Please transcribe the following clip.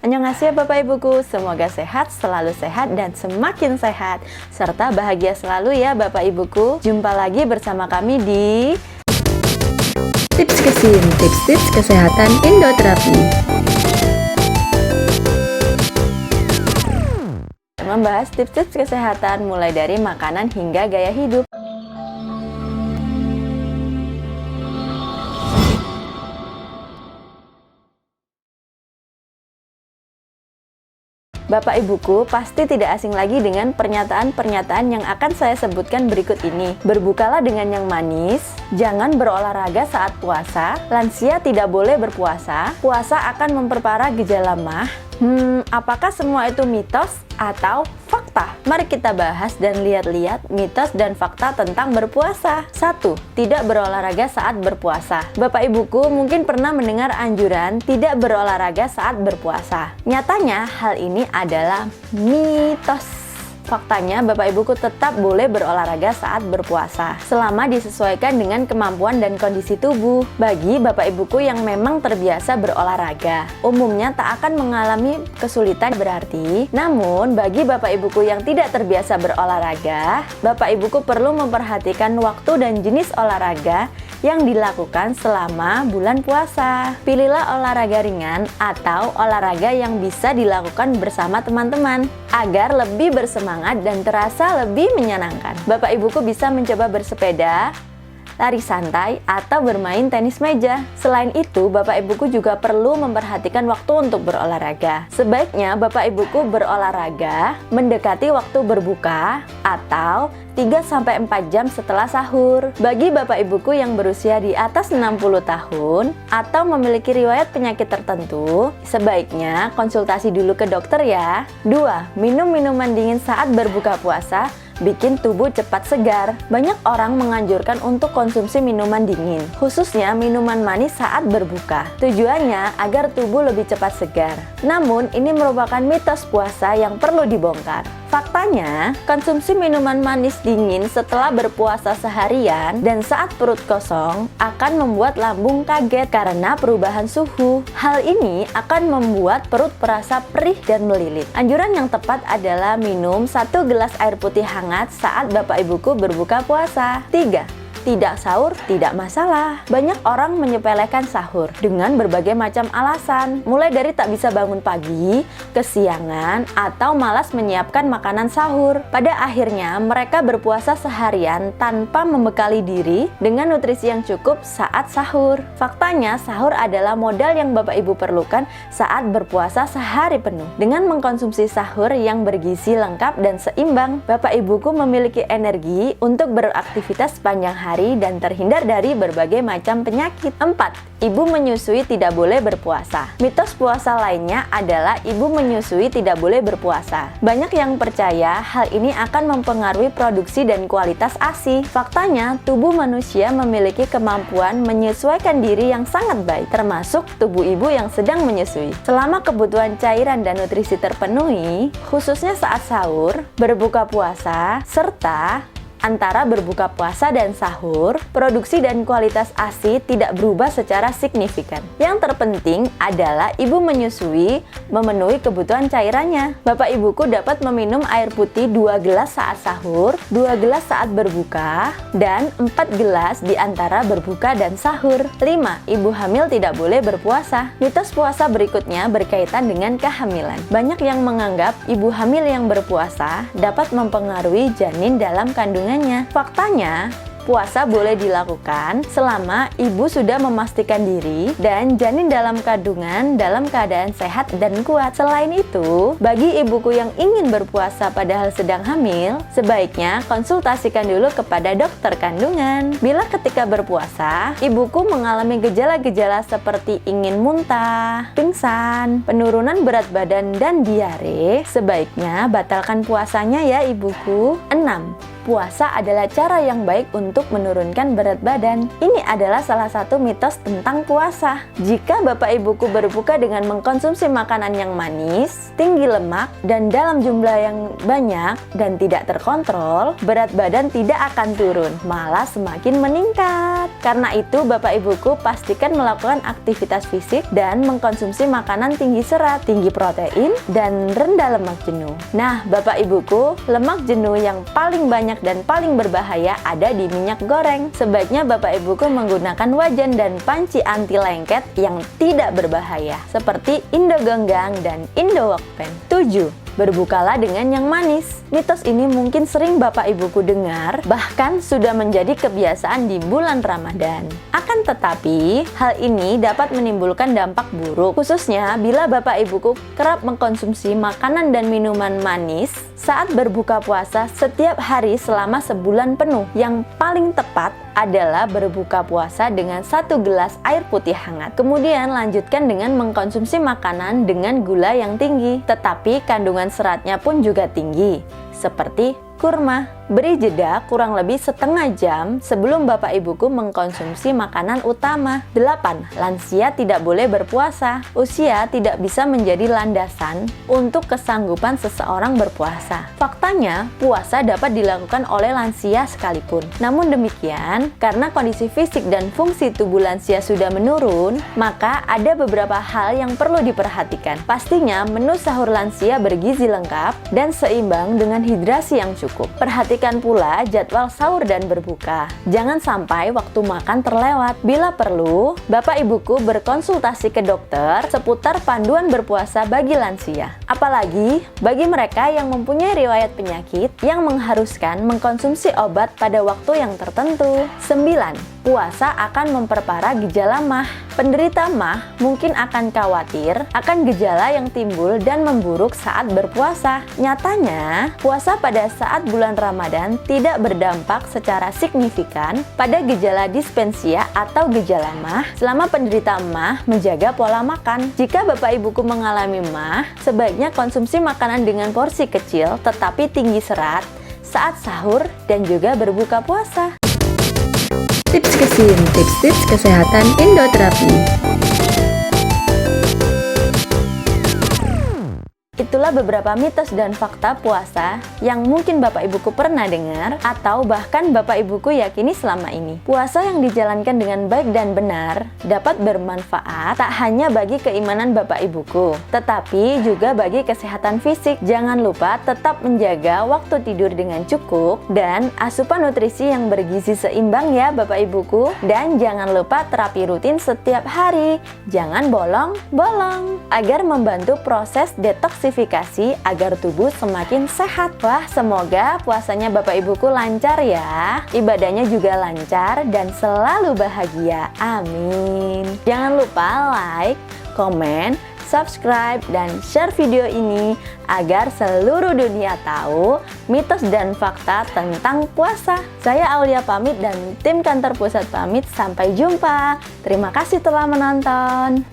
Annyeonghaseyo Bapak Ibuku, semoga sehat, selalu sehat, dan semakin sehat. Serta bahagia selalu ya Bapak Ibuku. Jumpa lagi bersama kami di Tips Kesim, tips-tips kesehatan Indoterapi. Membahas tips-tips kesehatan mulai dari makanan hingga gaya hidup. Bapak Ibuku pasti tidak asing lagi dengan pernyataan-pernyataan yang akan saya sebutkan berikut ini. Berbukalah dengan yang manis, jangan berolahraga saat puasa, lansia tidak boleh berpuasa, puasa akan memperparah gejala MAH. Apakah semua itu mitos atau fakta? Mari kita bahas dan lihat-lihat mitos dan fakta tentang berpuasa. 1. Tidak berolahraga saat berpuasa. Bapak Ibuku mungkin pernah mendengar anjuran tidak berolahraga saat berpuasa. Nyatanya hal ini adalah mitos. Faktanya, Bapak Ibuku tetap boleh berolahraga saat berpuasa, selama disesuaikan dengan kemampuan dan kondisi tubuh. Bagi Bapak Ibuku yang memang terbiasa berolahraga, umumnya tak akan mengalami kesulitan berarti. Namun, bagi Bapak Ibuku yang tidak terbiasa berolahraga, Bapak Ibuku perlu memperhatikan waktu dan jenis olahraga yang dilakukan selama bulan puasa. Pilihlah olahraga ringan atau olahraga yang bisa dilakukan bersama teman-teman agar lebih bersemangat dan terasa lebih menyenangkan. Bapak Ibuku bisa mencoba bersepeda, lari santai, atau bermain tenis meja. Selain itu, Bapak Ibuku juga perlu memperhatikan waktu untuk berolahraga. Sebaiknya Bapak Ibuku berolahraga mendekati waktu berbuka atau 3-4 jam setelah sahur. Bagi Bapak Ibuku yang berusia di atas 60 tahun atau memiliki riwayat penyakit tertentu, sebaiknya konsultasi dulu ke dokter ya. 2. Minum minuman dingin saat berbuka puasa bikin tubuh cepat segar. Banyak orang menganjurkan untuk konsumsi minuman dingin, khususnya minuman manis saat berbuka. Tujuannya agar tubuh lebih cepat segar. Namun, ini merupakan mitos puasa yang perlu dibongkar. Faktanya, konsumsi minuman manis dingin setelah berpuasa seharian dan saat perut kosong akan membuat lambung kaget karena perubahan suhu. Hal ini akan membuat perut terasa perih dan melilit. Anjuran yang tepat adalah minum 1 gelas air putih hangat saat Bapak Ibuku berbuka puasa. 3. Tidak sahur tidak masalah. Banyak orang menyepelekan sahur dengan berbagai macam alasan, mulai dari tak bisa bangun pagi, kesiangan, atau malas menyiapkan makanan sahur. Pada akhirnya, mereka berpuasa seharian tanpa membekali diri dengan nutrisi yang cukup saat sahur. Faktanya, sahur adalah modal yang Bapak Ibu perlukan saat berpuasa sehari penuh. Dengan mengkonsumsi sahur yang bergizi lengkap dan seimbang, Bapak Ibuku memiliki energi untuk beraktivitas sepanjang hari dan terhindar dari berbagai macam penyakit. 4. Ibu menyusui tidak boleh berpuasa. Mitos puasa lainnya adalah ibu menyusui tidak boleh berpuasa. Banyak yang percaya hal ini akan mempengaruhi produksi dan kualitas ASI. Faktanya, tubuh manusia memiliki kemampuan menyesuaikan diri yang sangat baik, termasuk tubuh ibu yang sedang menyusui. Selama kebutuhan cairan dan nutrisi terpenuhi, khususnya saat sahur, berbuka puasa, serta antara berbuka puasa dan sahur, produksi dan kualitas ASI tidak berubah secara signifikan. Yang terpenting adalah ibu menyusui memenuhi kebutuhan cairannya. Bapak Ibuku dapat meminum air putih 2 gelas saat sahur, 2 gelas saat berbuka, dan 4 gelas di antara berbuka dan sahur. 5. Ibu hamil tidak boleh berpuasa. Mitos puasa berikutnya berkaitan dengan kehamilan. Banyak yang menganggap ibu hamil yang berpuasa dapat mempengaruhi janin dalam kandungan. Faktanya, puasa boleh dilakukan selama ibu sudah memastikan diri dan janin dalam kandungan dalam keadaan sehat dan kuat. Selain itu, bagi ibuku yang ingin berpuasa padahal sedang hamil, sebaiknya konsultasikan dulu kepada dokter kandungan. Bila ketika berpuasa, ibuku mengalami gejala-gejala seperti ingin muntah, pingsan, penurunan berat badan, dan diare, sebaiknya batalkan puasanya ya ibuku. 6. puasa adalah cara yang baik untuk menurunkan berat badan. Ini adalah salah satu mitos tentang puasa. Jika Bapak Ibuku berbuka dengan mengkonsumsi makanan yang manis, tinggi lemak, dan dalam jumlah yang banyak dan tidak terkontrol, berat badan tidak akan turun, malah semakin meningkat. Karena itu, Bapak Ibuku pastikan melakukan aktivitas fisik dan mengkonsumsi makanan tinggi serat, tinggi protein, dan rendah lemak jenuh. Nah, Bapak Ibuku, lemak jenuh yang paling banyak dan paling berbahaya ada di minyak goreng. Sebaiknya Bapak Ibuku menggunakan wajan dan panci anti lengket yang tidak berbahaya, seperti Indogonggang dan Indowokpen. 7. Berbukalah dengan yang manis. Mitos ini mungkin sering Bapak Ibuku dengar, bahkan sudah menjadi kebiasaan di bulan Ramadan. Akan tetapi, hal ini dapat menimbulkan dampak buruk, khususnya bila Bapak Ibuku kerap mengkonsumsi makanan dan minuman manis saat berbuka puasa setiap hari selama sebulan penuh. Yang paling tepat adalah berbuka puasa dengan 1 gelas air putih hangat. Kemudian lanjutkan dengan mengkonsumsi makanan dengan gula yang tinggi, tetapi kandungan seratnya pun juga tinggi, seperti kurma. Beri jeda kurang lebih setengah jam sebelum Bapak Ibuku mengkonsumsi makanan utama. 8. Lansia tidak boleh berpuasa. Usia tidak bisa menjadi landasan untuk kesanggupan seseorang berpuasa. Faktanya, puasa dapat dilakukan oleh lansia sekalipun. Namun demikian, karena kondisi fisik dan fungsi tubuh lansia sudah menurun, maka ada beberapa hal yang perlu diperhatikan. Pastinya, menu sahur lansia bergizi lengkap dan seimbang dengan hidrasi yang cukup. Perhatikan pula jadwal sahur dan berbuka. Jangan sampai waktu makan terlewat. Bila perlu, Bapak Ibuku berkonsultasi ke dokter seputar panduan berpuasa bagi lansia. Apalagi bagi mereka yang mempunyai riwayat penyakit yang mengharuskan mengkonsumsi obat pada waktu yang tertentu. 9. Puasa akan memperparah gejala MAH. Penderita MAH mungkin akan khawatir akan gejala yang timbul dan memburuk saat berpuasa. Nyatanya, puasa pada saat bulan Ramadan tidak berdampak secara signifikan pada gejala dispepsia atau gejala MAH selama penderita MAH menjaga pola makan. Jika Bapak Ibuku mengalami MAH, sebaiknya konsumsi makanan dengan porsi kecil tetapi tinggi serat saat sahur dan juga berbuka puasa. Tips Kesim, tips-tips kesehatan Indoterapi. Itulah beberapa mitos dan fakta puasa yang mungkin Bapak Ibuku pernah dengar atau bahkan Bapak Ibuku yakini selama ini. Puasa yang dijalankan dengan baik dan benar dapat bermanfaat tak hanya bagi keimanan Bapak Ibuku, tetapi juga bagi kesehatan fisik. Jangan lupa tetap menjaga waktu tidur dengan cukup dan asupan nutrisi yang bergizi seimbang ya Bapak Ibuku. Dan jangan lupa terapi rutin setiap hari. Jangan bolong-bolong agar membantu proses detoksifikasi agar tubuh semakin sehat. Wah, semoga puasanya Bapak Ibuku lancar ya. Ibadahnya juga lancar dan selalu bahagia. Amin. Jangan lupa like, komen, subscribe, dan share video ini agar seluruh dunia tahu mitos dan fakta tentang puasa. Saya Aulia pamit dan tim kantor pusat pamit. Sampai jumpa. Terima kasih telah menonton.